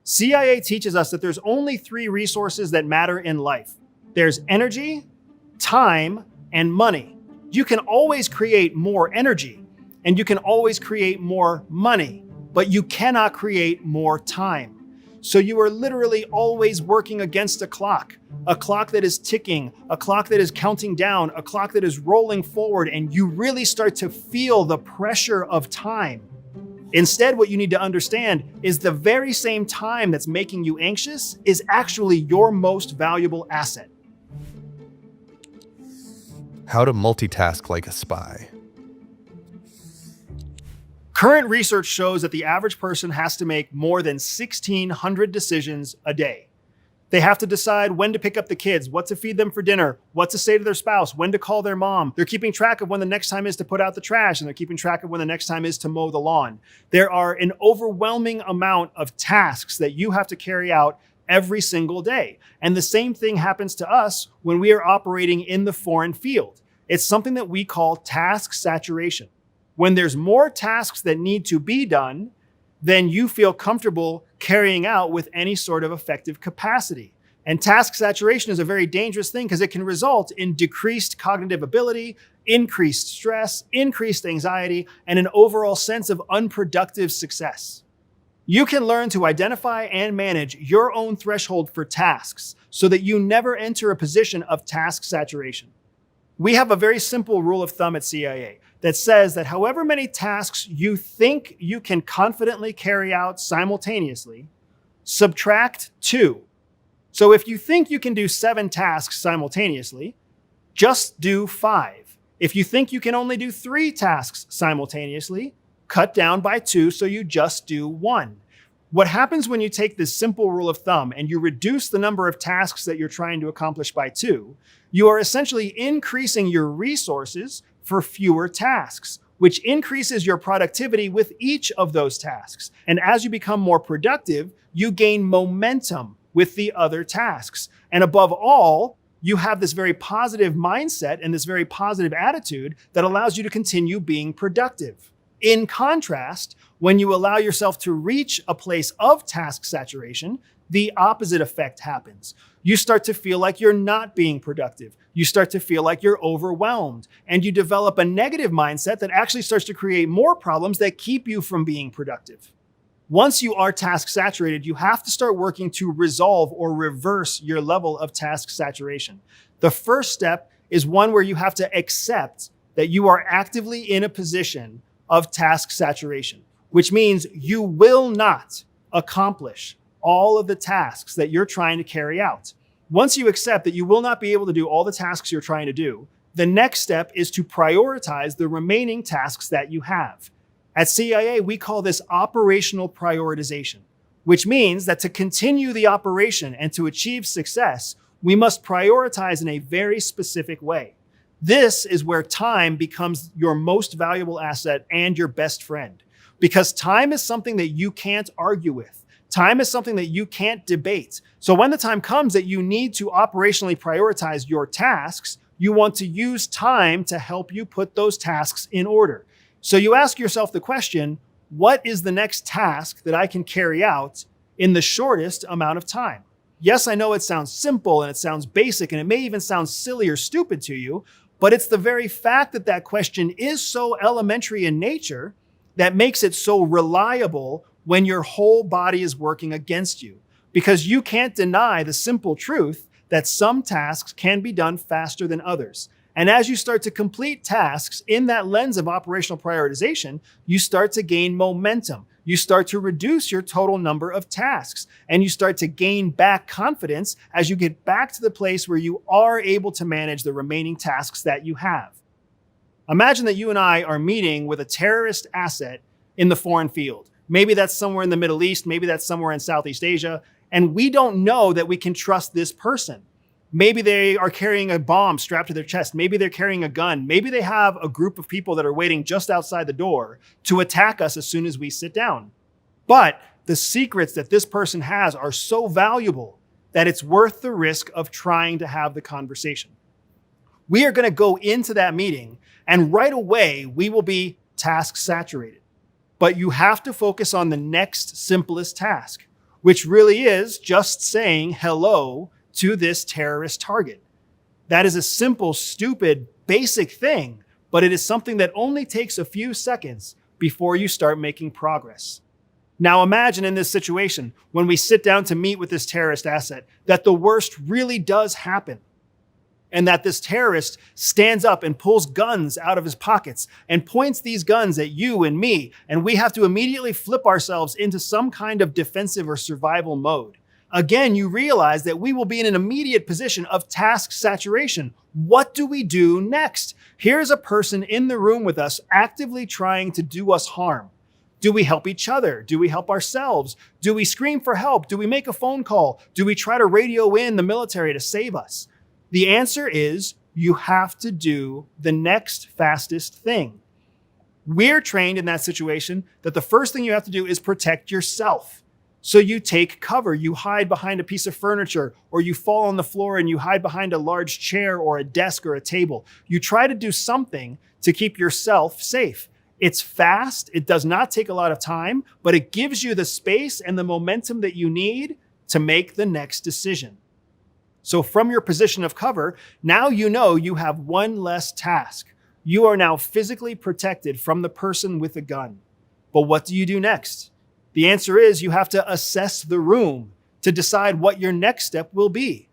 CIA teaches us that there's only 3 resources that matter in life. There's energy, time, and money. You can always create more energy, and you can always create more money, but you cannot create more time. So you are literally always working against a clock that is ticking, a clock that is counting down, a clock that is rolling forward, and you really start to feel the pressure of time. Instead, what you need to understand is the very same time that's making you anxious is actually your most valuable asset. How to multitask like a spy. Current research shows that the average person has to make more than 1,600 decisions a day. They have to decide when to pick up the kids, what to feed them for dinner, what to say to their spouse, when to call their mom. They're keeping track of when the next time is to put out the trash, and they're keeping track of when the next time is to mow the lawn. There are an overwhelming amount of tasks that you have to carry out every single day. And the same thing happens to us when we are operating in the foreign field. It's something that we call task saturation. When there's more tasks that need to be done than you feel comfortable carrying out with any sort of effective capacity. And task saturation is a very dangerous thing because it can result in decreased cognitive ability, increased stress, increased anxiety, and an overall sense of unproductive success. You can learn to identify and manage your own threshold for tasks so that you never enter a position of task saturation. We have a very simple rule of thumb at CIA that says that however many tasks you think you can confidently carry out simultaneously, subtract 2. So if you think you can do 7 tasks simultaneously, just do 5. If you think you can only do 3 tasks simultaneously, cut down by 2 so you just do 1. What happens when you take this simple rule of thumb and you reduce the number of tasks that you're trying to accomplish by 2, you are essentially increasing your resources for fewer tasks, which increases your productivity with each of those tasks. And as you become more productive, you gain momentum with the other tasks. And above all, you have this very positive mindset and this very positive attitude that allows you to continue being productive. In contrast, when you allow yourself to reach a place of task saturation, the opposite effect happens. You start to feel like you're not being productive. You start to feel like you're overwhelmed, and you develop a negative mindset that actually starts to create more problems that keep you from being productive. Once you are task saturated, you have to start working to resolve or reverse your level of task saturation. The first step is one where you have to accept that you are actively in a position of task saturation, which means you will not accomplish all of the tasks that you're trying to carry out. Once you accept that you will not be able to do all the tasks you're trying to do, the next step is to prioritize the remaining tasks that you have. At CIA, we call this operational prioritization, which means that to continue the operation and to achieve success, we must prioritize in a very specific way. This is where time becomes your most valuable asset and your best friend, because time is something that you can't argue with. Time is something that you can't debate. So when the time comes that you need to operationally prioritize your tasks, you want to use time to help you put those tasks in order. So you ask yourself the question, what is the next task that I can carry out in the shortest amount of time? Yes, I know it sounds simple and it sounds basic and it may even sound silly or stupid to you, but it's the very fact that that question is so elementary in nature that makes it so reliable when your whole body is working against you. Because you can't deny the simple truth that some tasks can be done faster than others. And as you start to complete tasks in that lens of operational prioritization, you start to gain momentum. You start to reduce your total number of tasks, and you start to gain back confidence as you get back to the place where you are able to manage the remaining tasks that you have. Imagine that you and I are meeting with a terrorist asset in the foreign field. Maybe that's somewhere in the Middle East, maybe that's somewhere in Southeast Asia, and we don't know that we can trust this person. Maybe they are carrying a bomb strapped to their chest. Maybe they're carrying a gun. Maybe they have a group of people that are waiting just outside the door to attack us as soon as we sit down. But the secrets that this person has are so valuable that it's worth the risk of trying to have the conversation. We are going to go into that meeting, and right away, we will be task saturated. But you have to focus on the next simplest task. which really is just saying hello to this terrorist target. That is a simple, stupid, basic thing, but it is something that only takes a few seconds before you start making progress. Now imagine in this situation, when we sit down to meet with this terrorist asset, that the worst really does happen. And that this terrorist stands up and pulls guns out of his pockets and points these guns at you and me, and we have to immediately flip ourselves into some kind of defensive or survival mode. Again, you realize that we will be in an immediate position of task saturation. What do we do next? Here's a person in the room with us actively trying to do us harm. Do we help each other? Do we help ourselves? Do we scream for help? Do we make a phone call? Do we try to radio in the military to save us? The answer is you have to do the next fastest thing. We're trained in that situation that the first thing you have to do is protect yourself. So you take cover, you hide behind a piece of furniture, or you fall on the floor and you hide behind a large chair or a desk or a table. You try to do something to keep yourself safe. It's fast, it does not take a lot of time, but it gives you the space and the momentum that you need to make the next decision. So from your position of cover, now you know you have one less task. You are now physically protected from the person with a gun. But what do you do next? The answer is you have to assess the room to decide what your next step will be.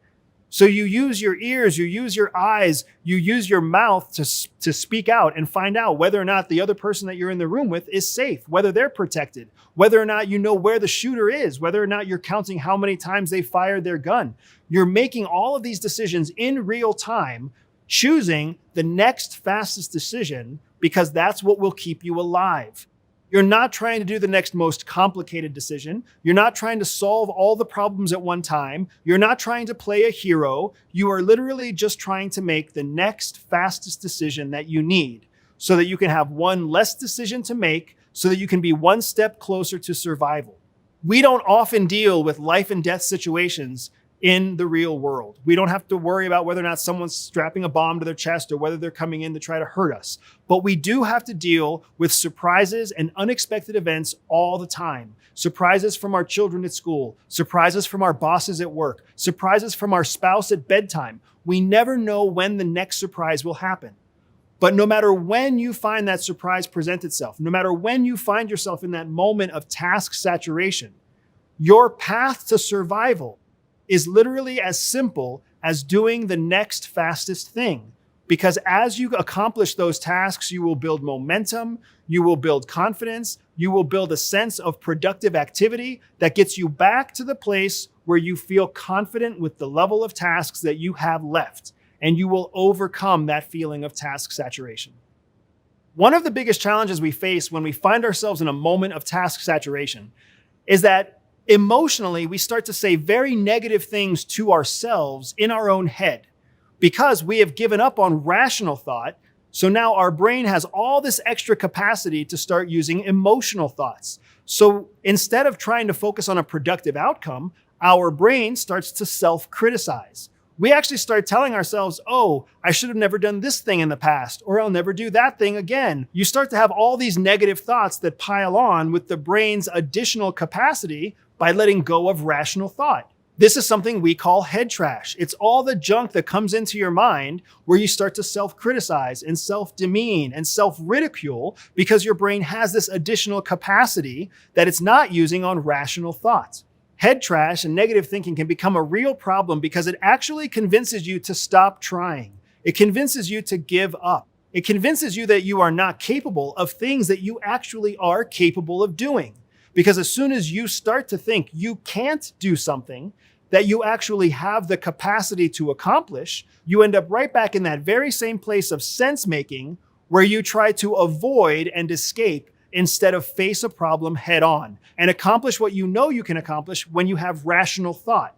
So you use your ears, you use your eyes, you use your mouth to speak out and find out whether or not the other person that you're in the room with is safe, whether they're protected, whether or not you know where the shooter is, whether or not you're counting how many times they fired their gun. You're making all of these decisions in real time, choosing the next fastest decision because that's what will keep you alive. You're not trying to do the next most complicated decision. You're not trying to solve all the problems at one time. You're not trying to play a hero. You are literally just trying to make the next fastest decision that you need so that you can have one less decision to make so that you can be one step closer to survival. We don't often deal with life and death situations in the real world. We don't have to worry about whether or not someone's strapping a bomb to their chest or whether they're coming in to try to hurt us. But we do have to deal with surprises and unexpected events all the time. Surprises from our children at school, surprises from our bosses at work, surprises from our spouse at bedtime. We never know when the next surprise will happen. But no matter when you find that surprise present itself, no matter when you find yourself in that moment of task saturation, your path to survival is literally as simple as doing the next fastest thing. Because as you accomplish those tasks, you will build momentum, you will build confidence, you will build a sense of productive activity that gets you back to the place where you feel confident with the level of tasks that you have left, and you will overcome that feeling of task saturation. One of the biggest challenges we face when we find ourselves in a moment of task saturation is that emotionally, we start to say very negative things to ourselves in our own head because we have given up on rational thought. So now our brain has all this extra capacity to start using emotional thoughts. So instead of trying to focus on a productive outcome, our brain starts to self-criticize. We actually start telling ourselves, oh, I should have never done this thing in the past, or I'll never do that thing again. You start to have all these negative thoughts that pile on with the brain's additional capacity by letting go of rational thought. This is something we call head trash. It's all the junk that comes into your mind where you start to self-criticize and self-demean and self-ridicule because your brain has this additional capacity that it's not using on rational thoughts. Head trash and negative thinking can become a real problem because it actually convinces you to stop trying. It convinces you to give up. It convinces you that you are not capable of things that you actually are capable of doing. Because as soon as you start to think you can't do something that you actually have the capacity to accomplish, you end up right back in that very same place of sense making where you try to avoid and escape instead of face a problem head on and accomplish what you know you can accomplish when you have rational thought.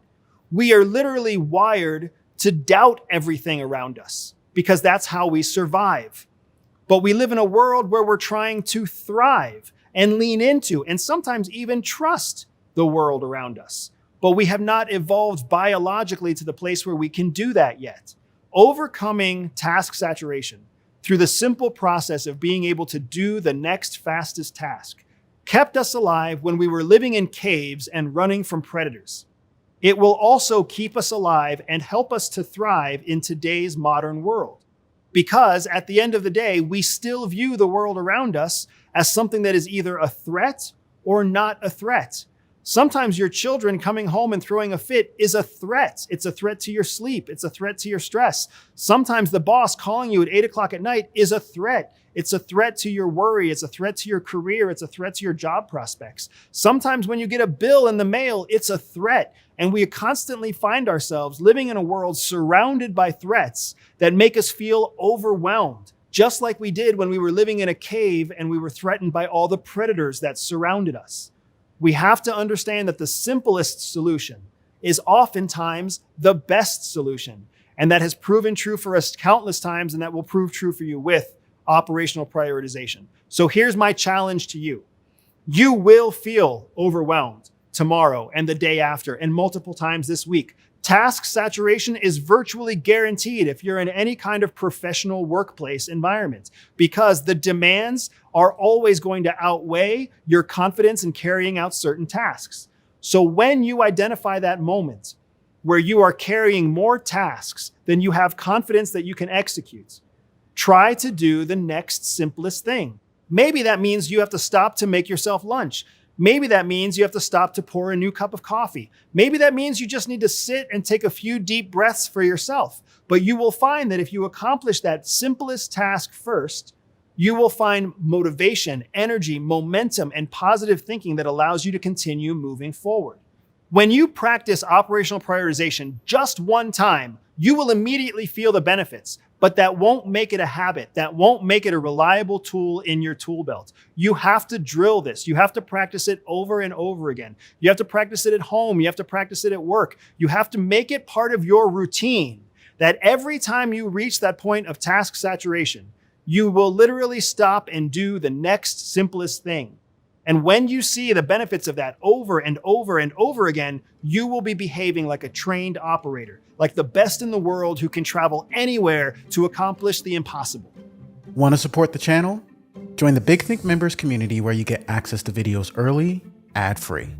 We are literally wired to doubt everything around us because that's how we survive. But we live in a world where we're trying to thrive and lean into and sometimes even trust the world around us. But we have not evolved biologically to the place where we can do that yet. Overcoming task saturation through the simple process of being able to do the next fastest task kept us alive when we were living in caves and running from predators. It will also keep us alive and help us to thrive in today's modern world. Because at the end of the day, we still view the world around us as something that is either a threat or not a threat. Sometimes your children coming home and throwing a fit is a threat. It's a threat to your sleep. It's a threat to your stress. Sometimes the boss calling you at 8 o'clock at night is a threat. It's a threat to your worry. It's a threat to your career. It's a threat to your job prospects. Sometimes when you get a bill in the mail, it's a threat. And we constantly find ourselves living in a world surrounded by threats that make us feel overwhelmed, just like we did when we were living in a cave and we were threatened by all the predators that surrounded us. We have to understand that the simplest solution is oftentimes the best solution. And that has proven true for us countless times, and that will prove true for you with operational prioritization. So here's my challenge to you. You will feel overwhelmed tomorrow and the day after and multiple times this week. Task saturation is virtually guaranteed if you're in any kind of professional workplace environment, because the demands are always going to outweigh your confidence in carrying out certain tasks. So when you identify that moment where you are carrying more tasks than you have confidence that you can execute, try to do the next simplest thing. Maybe that means you have to stop to make yourself lunch. Maybe that means you have to stop to pour a new cup of coffee. Maybe that means you just need to sit and take a few deep breaths for yourself. But you will find that if you accomplish that simplest task first, you will find motivation, energy, momentum, and positive thinking that allows you to continue moving forward. When you practice operational prioritization just one time, you will immediately feel the benefits. But that won't make it a habit. That won't make it a reliable tool in your tool belt. You have to drill this. You have to practice it over and over again. You have to practice it at home. You have to practice it at work. You have to make it part of your routine, that every time you reach that point of task saturation, you will literally stop and do the next simplest thing. And when you see the benefits of that over and over and over again, you will be behaving like a trained operator, like the best in the world who can travel anywhere to accomplish the impossible. Want to support the channel? Join the Big Think members community where you get access to videos early, ad-free.